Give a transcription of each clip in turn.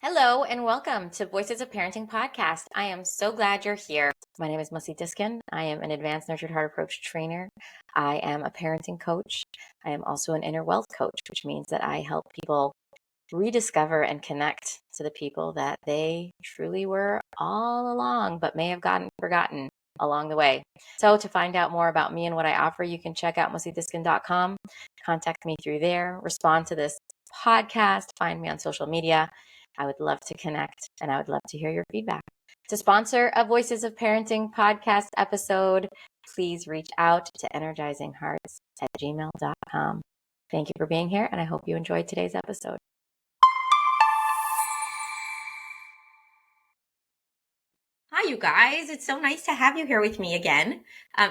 Hello and welcome to Voices of Parenting podcast. I am so glad you're here. My name is Mussi Diskin. I am an advanced nurtured heart approach trainer. I am a parenting coach. I am also an inner wealth coach, which means that I help people rediscover and connect to the people that they truly were all along, but may have gotten forgotten along the way. So to find out more about me and what I offer, you can check out mussidiskin.com, contact me through there, respond to this podcast, find me on social media. I would love to connect and I would love to hear your feedback. To sponsor a Voices of Parenting podcast episode, please reach out to energizinghearts@gmail.com. Thank you for being here, and I hope you enjoyed today's episode. Hi, you guys. It's so nice to have you here with me again.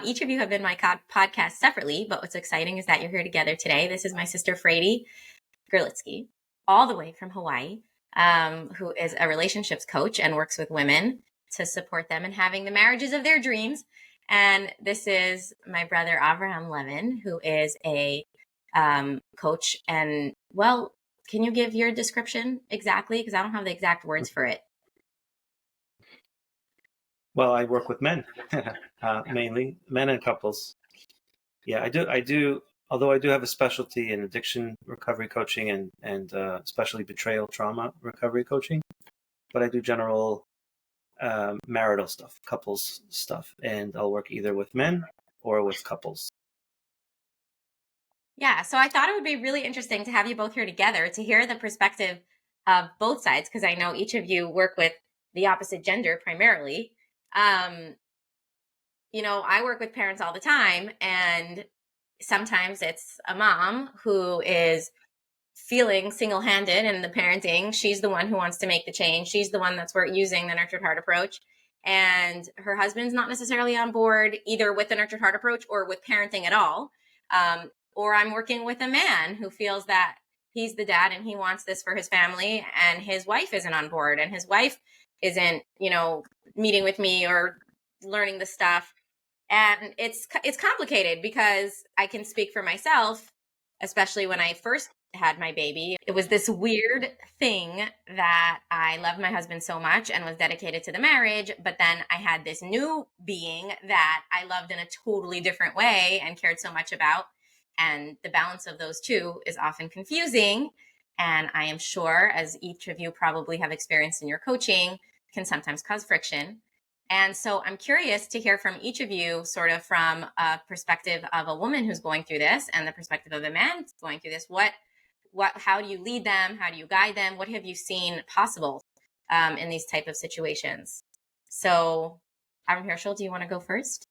Each of you have been my podcast separately, but what's exciting is that you're here together today. This is my sister, Fraidy Gerlitzky, all the way from Hawaii, who is a relationships coach and works with women to support them in having the marriages of their dreams. And this is my brother, Avrohom Levin, who is a coach. And, well, can you give your description exactly? Because I don't have the exact words for it. Well, I work with men, mainly men and couples. Yeah, I do. Although I do have a specialty in addiction recovery coaching and especially betrayal trauma recovery coaching, but I do general marital stuff, couples stuff, and I'll work either with men or with couples. Yeah, so I thought it would be really interesting to have you both here together to hear the perspective of both sides, because I know each of you work with the opposite gender primarily. I work with parents all the time, and sometimes it's a mom who is feeling single-handed in the parenting. She's the one who wants to make the change. She's the one that's using the nurtured heart approach. And her husband's not necessarily on board either with the nurtured heart approach or with parenting at all. Or I'm working with a man who feels that he's the dad and he wants this for his family, and his wife isn't on board, and his wife isn't, meeting with me or learning the stuff. And it's complicated because I can speak for myself, especially when I first had my baby. It was this weird thing that I loved my husband so much and was dedicated to the marriage, but then I had this new being that I loved in a totally different way and cared so much about. And the balance of those two is often confusing. And I am sure, as each of you probably have experienced in your coaching, can sometimes cause friction. And so I'm curious to hear from each of you, sort of from a perspective of a woman who's going through this and the perspective of a man who's going through this. How do you lead them? How do you guide them? What have you seen possible in these type of situations? So, Herschel, do you want to go first?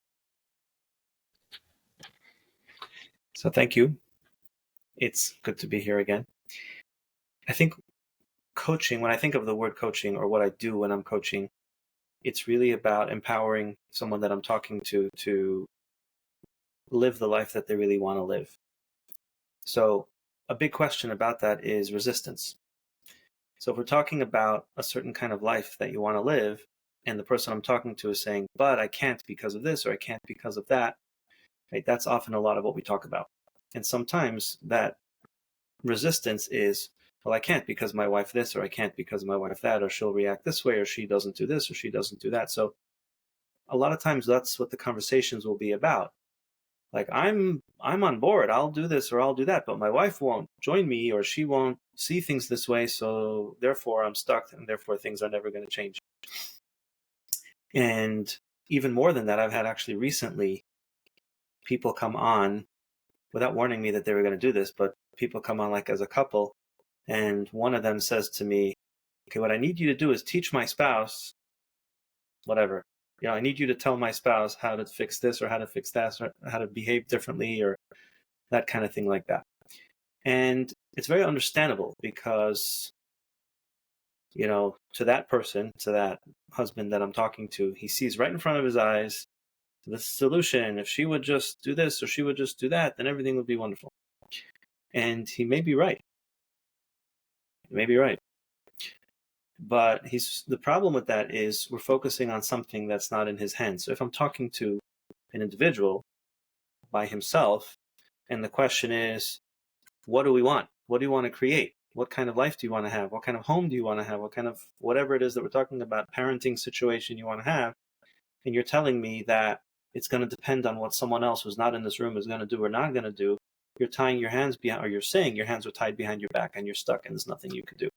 So thank you. It's good to be here again. I think coaching, when I think of the word coaching or what I do when I'm coaching, it's really about empowering someone that I'm talking to live the life that they really want to live. So a big question about that is resistance. So if we're talking about a certain kind of life that you want to live, and the person I'm talking to is saying, but I can't because of this, or I can't because of that, right? That's often a lot of what we talk about. And sometimes that resistance is, well, I can't because my wife this, or I can't because my wife that, or she'll react this way, or she doesn't do this, or she doesn't do that. So a lot of times that's what the conversations will be about. Like, I'm on board, I'll do this or I'll do that, but my wife won't join me, or she won't see things this way, so therefore I'm stuck, and therefore things are never going to change. And even more than that, I've had actually recently people come on without warning me that they were going to do this, but people come on like as a couple, and one of them says to me, okay, what I need you to do is teach my spouse whatever. I need you to tell my spouse how to fix this or how to fix that or how to behave differently or that kind of thing like that. And it's very understandable because, to that person, to that husband that I'm talking to, he sees right in front of his eyes the solution. If she would just do this or she would just do that, then everything would be wonderful. And he may be right. He may be right. But the problem with that is we're focusing on something that's not in his hands. So if I'm talking to an individual by himself, and the question is, what do we want? What do you want to create? What kind of life do you want to have? What kind of home do you want to have? What kind of, whatever it is that we're talking about, parenting situation you want to have. And you're telling me that it's going to depend on what someone else who's not in this room is going to do or not going to do. You're tying your hands behind, or you're saying your hands are tied behind your back and you're stuck and there's nothing you can do.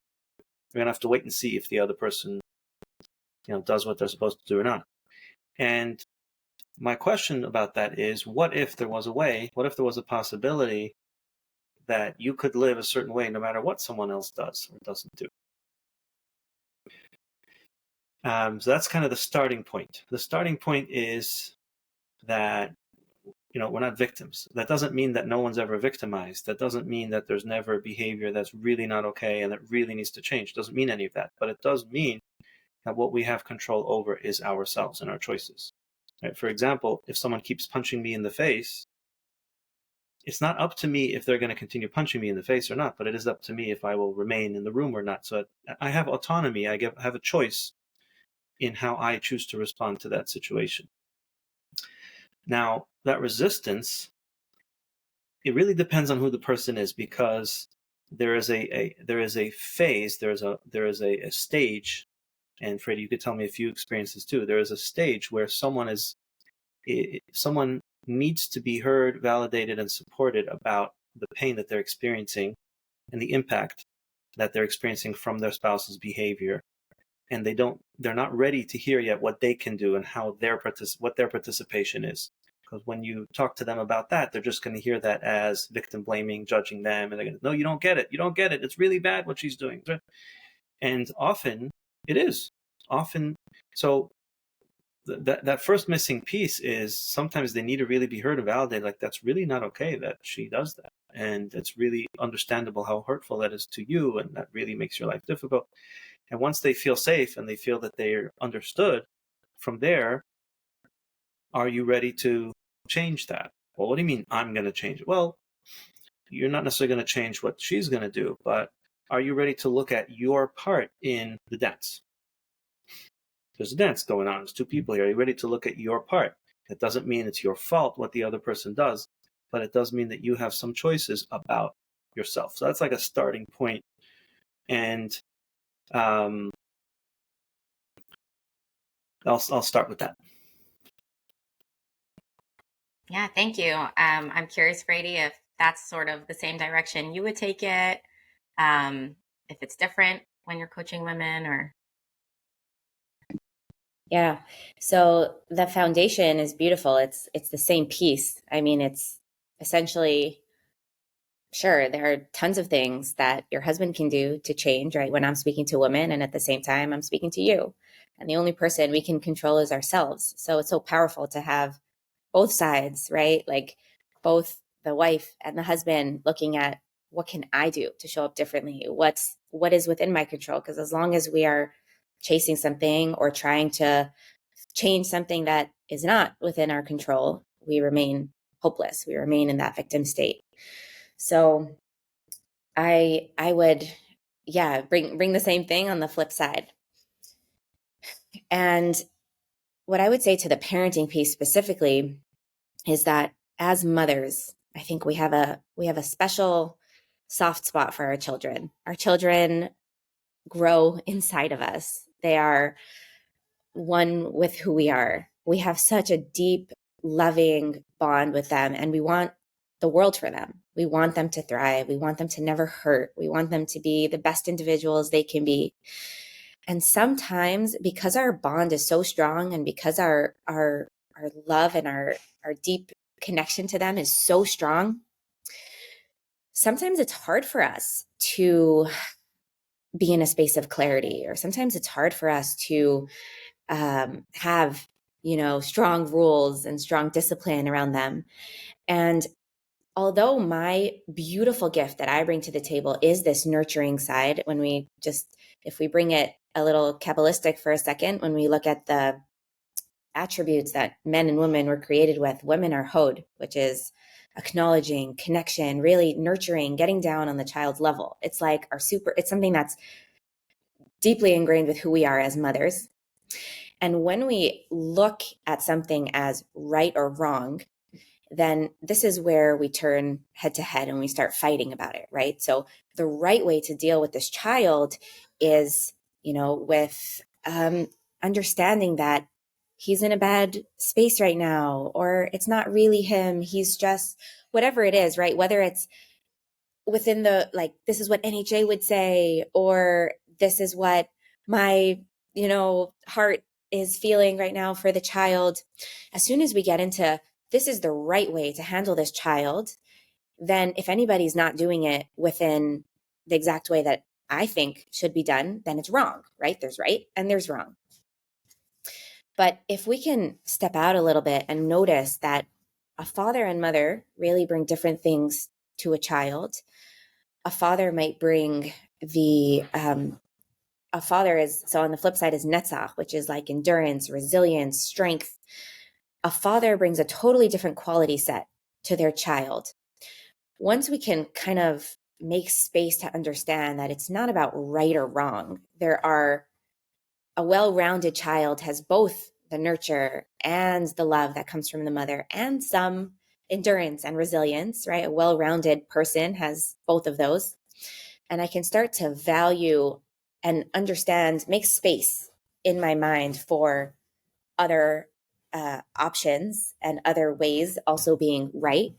You're going to have to wait and see if the other person, does what they're supposed to do or not. And my question about that is, what if there was a way, what if there was a possibility that you could live a certain way no matter what someone else does or doesn't do? So that's kind of the starting point. The starting point is that, we're not victims. That doesn't mean that no one's ever victimized. That doesn't mean that there's never behavior that's really not okay and that really needs to change. It doesn't mean any of that. But it does mean that what we have control over is ourselves and our choices. Right? For example, if someone keeps punching me in the face, it's not up to me if they're going to continue punching me in the face or not, but it is up to me if I will remain in the room or not. So I have autonomy. I have a choice in how I choose to respond to that situation. Now, that resistance, it really depends on who the person is, because there is a phase, there is a stage, and Fraidy, you could tell me if you experience this too. There is a stage where someone needs to be heard, validated, and supported about the pain that they're experiencing and the impact that they're experiencing from their spouse's behavior. And they're not ready to hear yet what they can do and what their participation is. Because when you talk to them about that, they're just going to hear that as victim blaming, judging them, and they're going to, no, you don't get it. You don't get it. It's really bad what she's doing. And often it is. So that first missing piece is sometimes they need to really be heard and validated. Like, that's really not okay that she does that. And it's really understandable how hurtful that is to you. And that really makes your life difficult. And once they feel safe and they feel that they're understood, from there, are you ready to change that? Well, what do you mean I'm going to change it? Well, you're not necessarily going to change what she's going to do, but are you ready to look at your part in the dance? There's a dance going on. There's two people here. Are you ready to look at your part? It doesn't mean it's your fault what the other person does, but it does mean that you have some choices about yourself. So that's like a starting point. And I'll start with that. Yeah, thank you. I'm curious, Fraidy, if that's sort of the same direction you would take it, if it's different when you're coaching women or... Yeah. So the foundation is beautiful. It's the same piece. I mean, it's essentially, sure, there are tons of things that your husband can do to change, right? When I'm speaking to women, and at the same time, I'm speaking to you. And the only person we can control is ourselves. So it's so powerful to have both sides, right? Like both the wife and the husband looking at, what can I do to show up differently? What is within my control? Because as long as we are chasing something or trying to change something that is not within our control, we remain hopeless. We remain in that victim state. So I would, bring the same thing on the flip side. And what I would say to the parenting piece specifically is that as mothers, I think we have a special soft spot for our children. Our children grow inside of us. They are one with who we are. We have such a deep, loving bond with them, and we want the world for them. We want them to thrive. We want them to never hurt. We want them to be the best individuals they can be. And sometimes, because our bond is so strong, and because our love and our deep connection to them is so strong, sometimes it's hard for us to be in a space of clarity, or sometimes it's hard for us to have, strong rules and strong discipline around them. And although my beautiful gift that I bring to the table is this nurturing side, if we bring it a little Kabbalistic for a second, when we look at the attributes that men and women were created with, women are hod, which is acknowledging, connection, really nurturing, getting down on the child's level. It's like it's something that's deeply ingrained with who we are as mothers. And when we look at something as right or wrong, then this is where we turn head to head and we start fighting about it, right? So the right way to deal with this child is, with understanding that he's in a bad space right now, or it's not really him. He's just whatever it is, right? Whether it's within the, like, this is what NHA would say, or this is what my, heart is feeling right now for the child. As soon as we get into this is the right way to handle this child, then if anybody's not doing it within the exact way that I think should be done, then it's wrong, right? There's right and there's wrong. But if we can step out a little bit and notice that a father and mother really bring different things to a child. A father might bring a father is, so on the flip side is netzach, which is like endurance, resilience, strength. A father brings a totally different quality set to their child. Once we can kind of make space to understand that it's not about right or wrong, a well-rounded child has both the nurture and the love that comes from the mother and some endurance and resilience, right? A well-rounded person has both of those. And I can start to value and understand, make space in my mind for other options and other ways also being right.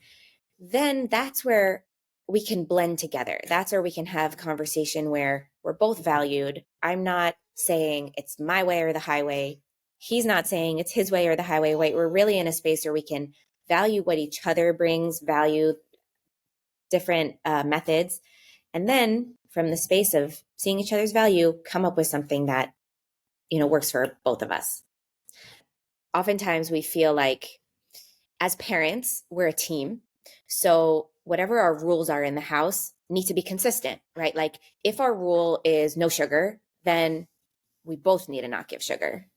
Then that's where we can blend together. That's where we can have conversation where we're both valued. I'm not saying it's my way or the highway. He's not saying it's his way or the highway. Wait, we're really in a space where we can value what each other brings, value different methods, and then from the space of seeing each other's value, come up with something that, works for both of us. Oftentimes we feel like as parents, we're a team. So whatever our rules are in the house need to be consistent, right? Like if our rule is no sugar, then we both need to not give sugar.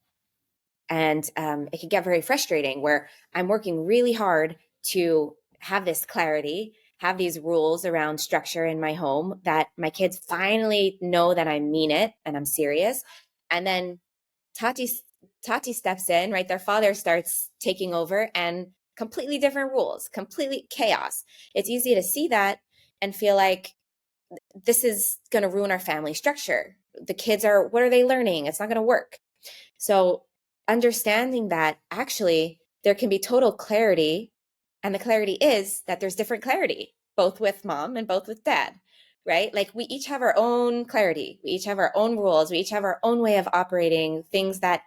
And it can get very frustrating where I'm working really hard to have this clarity, have these rules around structure in my home that my kids finally know that I mean it and I'm serious. And then Tati steps in, right? Their father starts taking over and completely different rules, completely chaos. It's easy to see that and feel like this is going to ruin our family structure. The kids what are they learning? It's not going to work. So understanding that actually there can be total clarity, and the clarity is that there's different clarity, both with mom and both with dad, right? Like we each have our own clarity. We each have our own rules. We each have our own way of operating, things that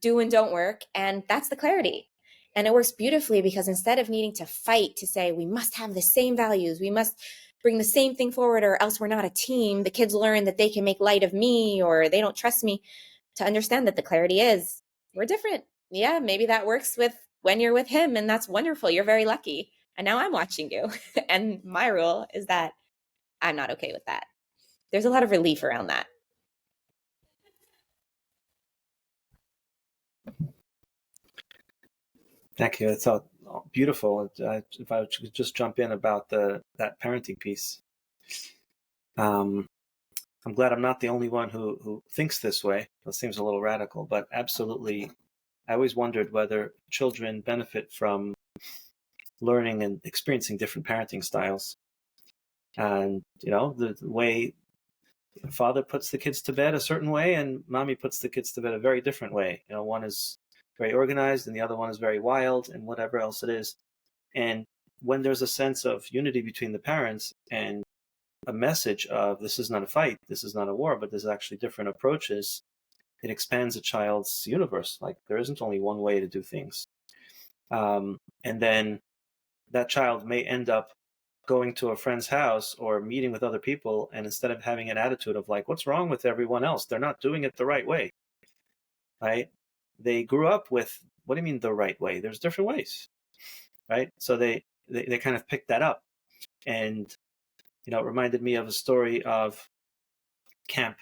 do and don't work. And that's the clarity. And it works beautifully because instead of needing to fight to say, we must have the same values, we must bring the same thing forward or else we're not a team, the kids learn that they can make light of me or they don't trust me, to understand that the clarity is we're different. Yeah, maybe that works with when you're with him and that's wonderful. You're very lucky. And now I'm watching you. And my rule is that I'm not okay with that. There's a lot of relief around that. Thank you. It's all beautiful. If I could just jump in about that parenting piece. I'm glad I'm not the only one who thinks this way. That seems a little radical, but absolutely. I always wondered whether children benefit from learning and experiencing different parenting styles. And, the way father puts the kids to bed a certain way and mommy puts the kids to bed a very different way. One is very organized and the other one is very wild and whatever else it is. And when there's a sense of unity between the parents and a message of this is not a fight, this is not a war, but there's actually different approaches, it expands a child's universe. Like there isn't only one way to do things. And then that child may end up going to a friend's house or meeting with other people, and instead of having an attitude of like, what's wrong with everyone else? They're not doing it the right way, right? They grew up with, what do you mean the right way? There's different ways, right? So they kind of picked that up. And it reminded me of a story of camp.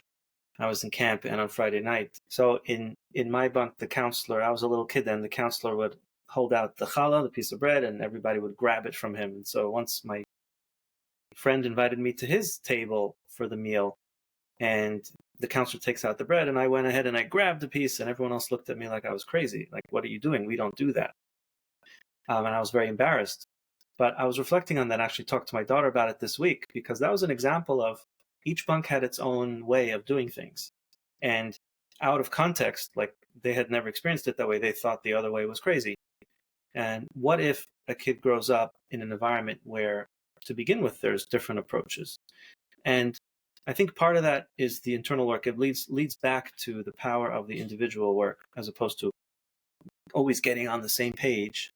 I was in camp and on Friday night. So in my bunk, the counselor, I was a little kid then, the counselor would hold out the challah, the piece of bread, and everybody would grab it from him. And so once my friend invited me to his table for the meal, and the counselor takes out the bread, and I went ahead and I grabbed a piece, and everyone else looked at me like I was crazy. Like, what are you doing? We don't do that. And I was very embarrassed. But I was reflecting on that, actually talked to my daughter about it this week, because that was an example of each bunk had its own way of doing things. And out of context, like they had never experienced it that way, they thought the other way was crazy. And what if a kid grows up in an environment where, to begin with, there's different approaches? And I think part of that is the internal work. It leads back to the power of the individual work, as opposed to always getting on the same page,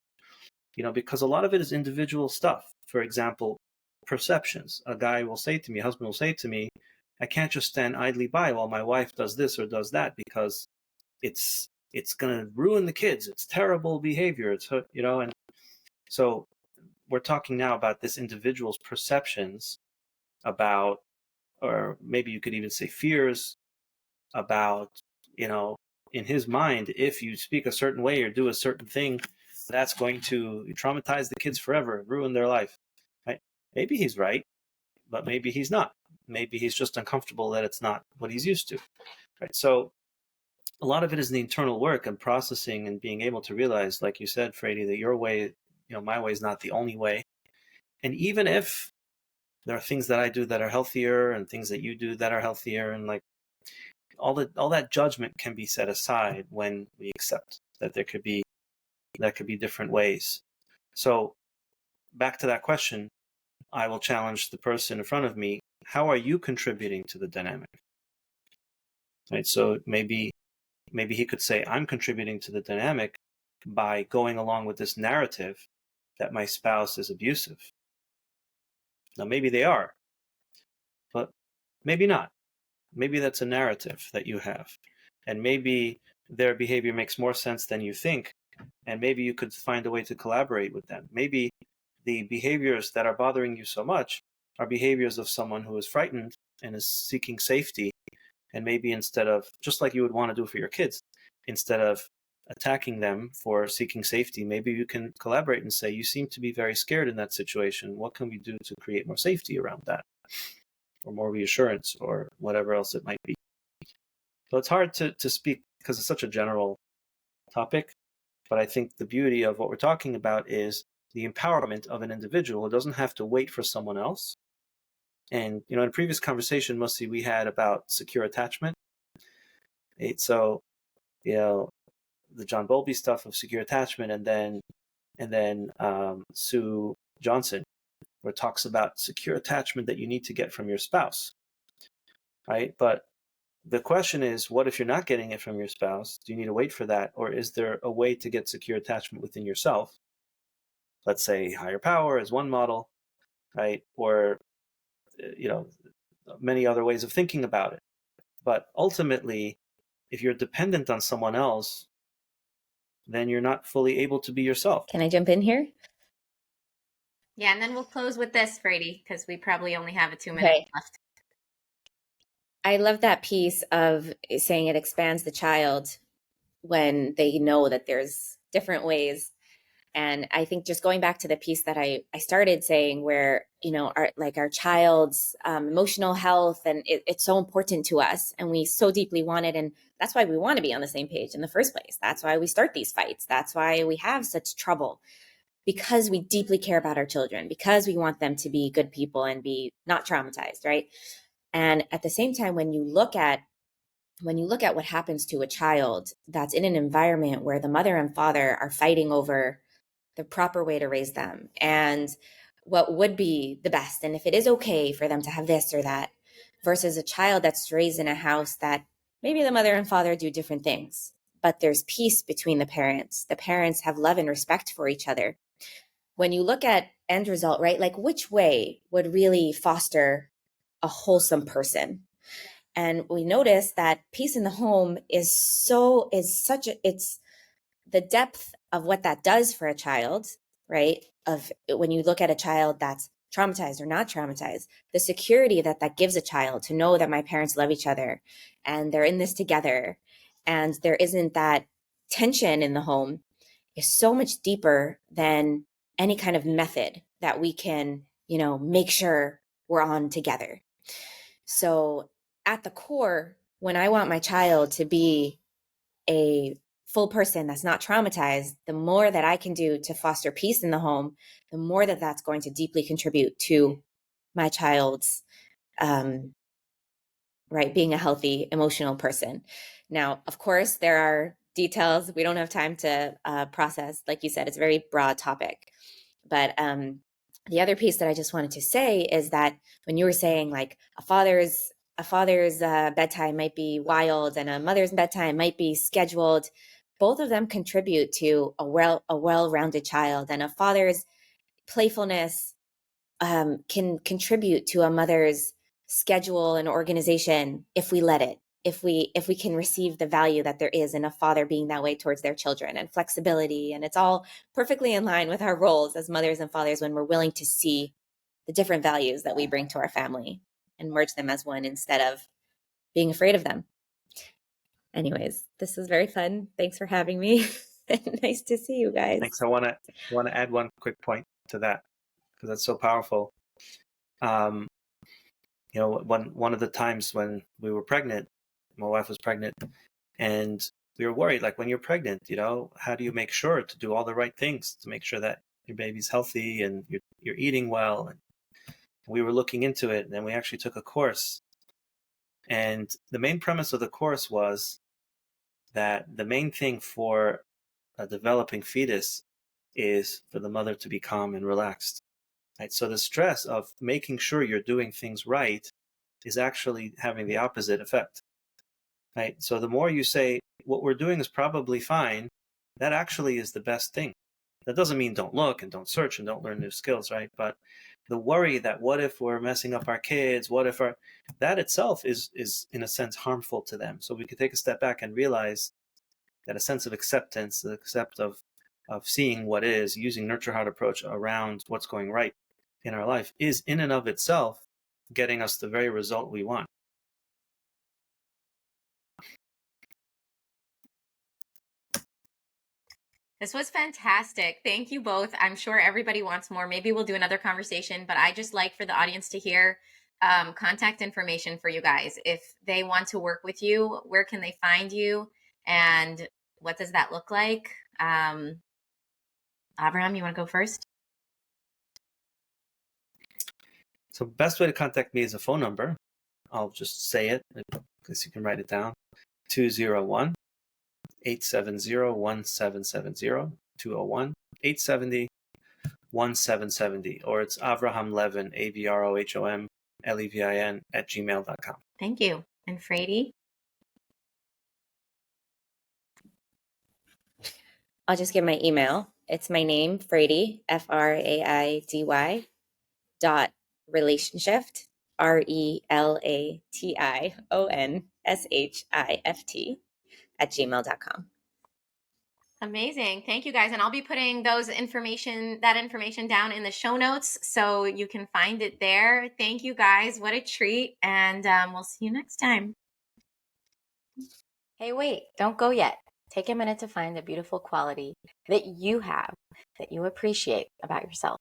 because a lot of it is individual stuff. For example, perceptions. A guy will say to me, a husband will say to me, I can't just stand idly by while my wife does this or does that, because it's going to ruin the kids. It's terrible behavior. And so we're talking now about this individual's perceptions about, or maybe you could even say fears about, in his mind, if you speak a certain way or do a certain thing, that's going to traumatize the kids forever, ruin their life. Right? Maybe he's right, but maybe he's not. Maybe he's just uncomfortable that it's not what he's used to. Right? So a lot of it is the internal work and processing and being able to realize, like you said, Fraidy, that your way, my way is not the only way. And even if there are things that I do that are healthier and things that you do that are healthier, and like all that judgment can be set aside when we accept that there could be different ways. So back to that question, I will challenge the person in front of me. How are you contributing to the dynamic? Right. So maybe he could say, I'm contributing to the dynamic by going along with this narrative that my spouse is abusive. Now, maybe they are, but maybe not. Maybe that's a narrative that you have. And maybe their behavior makes more sense than you think. And maybe you could find a way to collaborate with them. Maybe the behaviors that are bothering you so much are behaviors of someone who is frightened and is seeking safety. And maybe instead of, just like you would want to do for your kids, instead of attacking them for seeking safety, maybe you can collaborate and say, you seem to be very scared in that situation. What can we do to create more safety around that? Or more reassurance, or whatever else it might be. So it's hard to speak because it's such a general topic. But I think the beauty of what we're talking about is the empowerment of an individual who doesn't have to wait for someone else. And, in a previous conversation, Mussi, we had about secure attachment. So, the John Bowlby stuff of secure attachment, and then Sue Johnson, where it talks about secure attachment that you need to get from your spouse, right? But the question is, what if you're not getting it from your spouse? Do you need to wait for that? Or is there a way to get secure attachment within yourself? Let's say higher power is one model, right? Or, many other ways of thinking about it. But ultimately, if you're dependent on someone else, then you're not fully able to be yourself. Can I jump in here? Yeah, and then we'll close with this, Fraidy, because we probably only have a 2 minutes left. I love that piece of saying it expands the child when they know that there's different ways. And I think just going back to the piece that I started saying, where, our child's emotional health, and it's so important to us, and we so deeply want it. And that's why we want to be on the same page in the first place. That's why we start these fights. That's why we have such trouble, because we deeply care about our children, because we want them to be good people and be not traumatized, right? And at the same time, when you look at what happens to a child that's in an environment where the mother and father are fighting over the proper way to raise them and what would be the best, and if it is okay for them to have this or that, versus a child that's raised in a house that maybe the mother and father do different things, but there's peace between the parents. The parents have love and respect for each other. When you look at end result, right, like which way would really foster a wholesome person? And we notice that peace in the home it's the depth of what that does for a child, right? Of when you look at a child that's traumatized or not traumatized, the security that gives a child to know that my parents love each other and they're in this together, and there isn't that tension in the home, is so much deeper than any kind of method that we can, make sure we're on together. So at the core, when I want my child to be a full person that's not traumatized, the more that I can do to foster peace in the home, the more that that's going to deeply contribute to my child's right, being a healthy emotional person. Now, of course, there are details we don't have time to process. Like you said, it's a very broad topic. But the other piece that I just wanted to say is that when you were saying like a father's bedtime might be wild and a mother's bedtime might be scheduled, both of them contribute to a well-rounded child, and a father's playfulness can contribute to a mother's schedule and organization if we let it, if we can receive the value that there is in a father being that way towards their children, and flexibility. And it's all perfectly in line with our roles as mothers and fathers when we're willing to see the different values that we bring to our family and merge them as one instead of being afraid of them. Anyways, this was very fun. Thanks for having me. Nice to see you guys. Thanks. I want to add one quick point to that, because that's so powerful. One of the times when we were pregnant, my wife was pregnant, and we were worried, like, when you're pregnant, how do you make sure to do all the right things to make sure that your baby's healthy and you're eating well? And we were looking into it, and then we actually took a course. And the main premise of the course was that the main thing for a developing fetus is for the mother to be calm and relaxed. Right? So the stress of making sure you're doing things right is actually having the opposite effect. Right? So the more you say, what we're doing is probably fine, that actually is the best thing. That doesn't mean don't look and don't search and don't learn new skills, right? But the worry that what if we're messing up our kids, that itself is in a sense harmful to them. So we could take a step back and realize that a sense of acceptance, the accept of seeing what is, using nurture heart approach around what's going right in our life, is in and of itself getting us the very result we want. This was fantastic. Thank you both. I'm sure everybody wants more. Maybe we'll do another conversation, but I just like for the audience to hear contact information for you guys. If they want to work with you, where can they find you? And what does that look like? Avrohom, you want to go first? So best way to contact me is a phone number. I'll just say it because you can write it down. 201-870-1770, 201-870-1770, or it's Avrohom Levin, AVROHOM LEVIN @gmail.com. Thank you. And Fraidy? I'll just give my email. It's my name, Fraidy, FRAIDY .Relationshift, RELATIONSHIFT @gmail.com. Amazing. Thank you guys. And I'll be putting that information down in the show notes so you can find it there. Thank you guys. What a treat. And we'll see you next time. Hey, wait, don't go yet. Take a minute to find the beautiful quality that you have, that you appreciate about yourself.